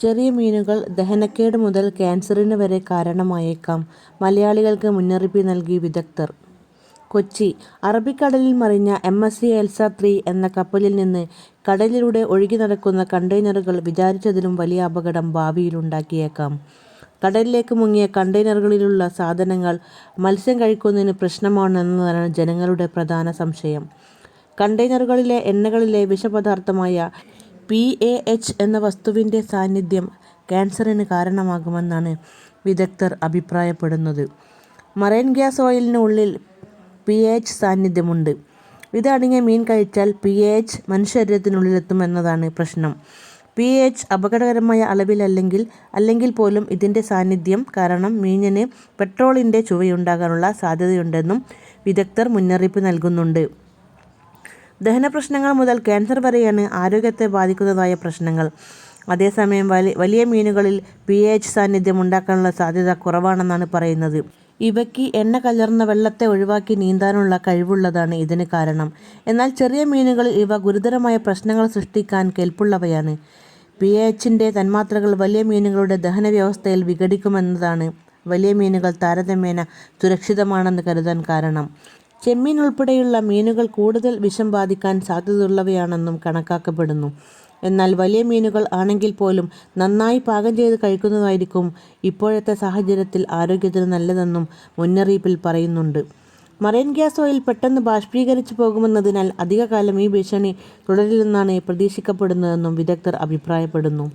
ചെറിയ മീനുകൾ ദഹനക്കേട് മുതൽ ക്യാൻസറിന് വരെ കാരണമായേക്കാം. മലയാളികൾക്ക് മുന്നറിയിപ്പ് നൽകി വിദഗ്ധർ. കൊച്ചി അറബിക്കടലിൽ മറിഞ്ഞ MSC എൽസ 3 എന്ന കപ്പലിൽ നിന്ന് കടലിലൂടെ ഒഴുകി നടക്കുന്ന കണ്ടെയ്നറുകൾ വിചാരിച്ചതിലും വലിയ അപകടം ഭാവിയിലുണ്ടാക്കിയേക്കാം. കടലിലേക്ക് മുങ്ങിയ കണ്ടെയ്നറുകളിലുള്ള സാധനങ്ങൾ മത്സ്യം കഴിക്കുന്നതിന് പ്രശ്നമാണെന്നതാണ് ജനങ്ങളുടെ പ്രധാന സംശയം. കണ്ടെയ്നറുകളിലെ എണ്ണകളിലെ വിഷപദാർത്ഥമായ PAH എന്ന വസ്തുവിൻ്റെ സാന്നിധ്യം ക്യാൻസറിന് കാരണമാകുമെന്നാണ് വിദഗ്ധർ അഭിപ്രായപ്പെടുന്നത്. മറൈൻ ഗ്യാസ് ഓയിലിന് ഉള്ളിൽ PAH സാന്നിധ്യമുണ്ട്. ഇത് അടങ്ങിയ മീൻ കഴിച്ചാൽ PAH മനുഷ്യശരീരത്തിനുള്ളിലെത്തുമെന്നതാണ് പ്രശ്നം. PAH അപകടകരമായ അളവിലല്ലെങ്കിൽ പോലും ഇതിൻ്റെ സാന്നിധ്യം കാരണം മീനിന് പെട്രോളിൻ്റെ ചുവയുണ്ടാകാനുള്ള സാധ്യതയുണ്ടെന്നും വിദഗ്ധർ മുന്നറിയിപ്പ് നൽകുന്നുണ്ട്. ദഹനപ്രശ്നങ്ങൾ മുതൽ ക്യാൻസർ വരെയാണ് ആരോഗ്യത്തെ ബാധിക്കുന്നതായ പ്രശ്നങ്ങൾ. അതേസമയം വലിയ മീനുകളിൽ PAH സാന്നിധ്യം ഉണ്ടാക്കാനുള്ള സാധ്യത കുറവാണെന്നാണ് പറയുന്നത്. ഇവയ്ക്ക് എണ്ണ കലർന്ന വെള്ളത്തെ ഒഴിവാക്കി നീന്താനുള്ള കഴിവുള്ളതാണ് ഇതിന് കാരണം. എന്നാൽ ചെറിയ മീനുകളിൽ ഇവ ഗുരുതരമായ പ്രശ്നങ്ങൾ സൃഷ്ടിക്കാൻ കെൽപ്പുള്ളവയാണ്. PAHൻ്റെ തന്മാത്രകൾ വലിയ മീനുകളുടെ ദഹന വ്യവസ്ഥയിൽ വിഘടിക്കുമെന്നതാണ് വലിയ മീനുകൾ താരതമ്യേന സുരക്ഷിതമാണെന്ന് കരുതാൻ കാരണം. ചെമ്മീൻ ഉൾപ്പെടെയുള്ള മീനുകൾ കൂടുതൽ വിഷം ബാധിക്കാൻ സാധ്യതയുള്ളവയാണെന്നും കണക്കാക്കപ്പെടുന്നു. എന്നാൽ വലിയ മീനുകൾ ആണെങ്കിൽ പോലും നന്നായി പാകം ചെയ്ത് കഴിക്കുന്നതായിരിക്കും ഇപ്പോഴത്തെ സാഹചര്യത്തിൽ ആരോഗ്യത്തിന് നല്ലതെന്നും മുന്നറിയിപ്പിൽ പറയുന്നുണ്ട്. മറൈൻ ഗ്യാസ് ഓയിൽ പെട്ടെന്ന് ബാഷ്പീകരിച്ചു പോകുമെന്നതിനാൽ അധികകാലം ഈ ഭീഷണി തുടരില്ലെന്നാണ് പ്രതീക്ഷിക്കപ്പെടുന്നതെന്നും വിദഗ്ധർ അഭിപ്രായപ്പെടുന്നു.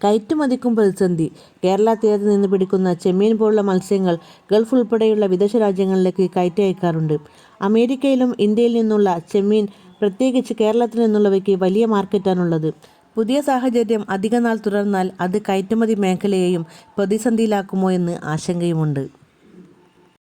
കയറ്റുമതിക്കും പ്രതിസന്ധി. കേരള തീരത്ത് നിന്ന് പിടിക്കുന്ന ചെമ്മീൻ പോലുള്ള മത്സ്യങ്ങൾ ഗൾഫ് ഉൾപ്പെടെയുള്ള വിദേശ രാജ്യങ്ങളിലേക്ക് കയറ്റി അയക്കാറുണ്ട്. അമേരിക്കയിലും ഇന്ത്യയിൽ നിന്നുള്ള ചെമ്മീൻ, പ്രത്യേകിച്ച് കേരളത്തിൽ നിന്നുള്ളവയ്ക്ക് വലിയ മാർക്കറ്റാണുള്ളത്. പുതിയ സാഹചര്യം അധികനാൾ തുടർന്നാൽ അത് കയറ്റുമതി മേഖലയെയും പ്രതിസന്ധിയിലാക്കുമോ എന്ന് ആശങ്കയുമുണ്ട്.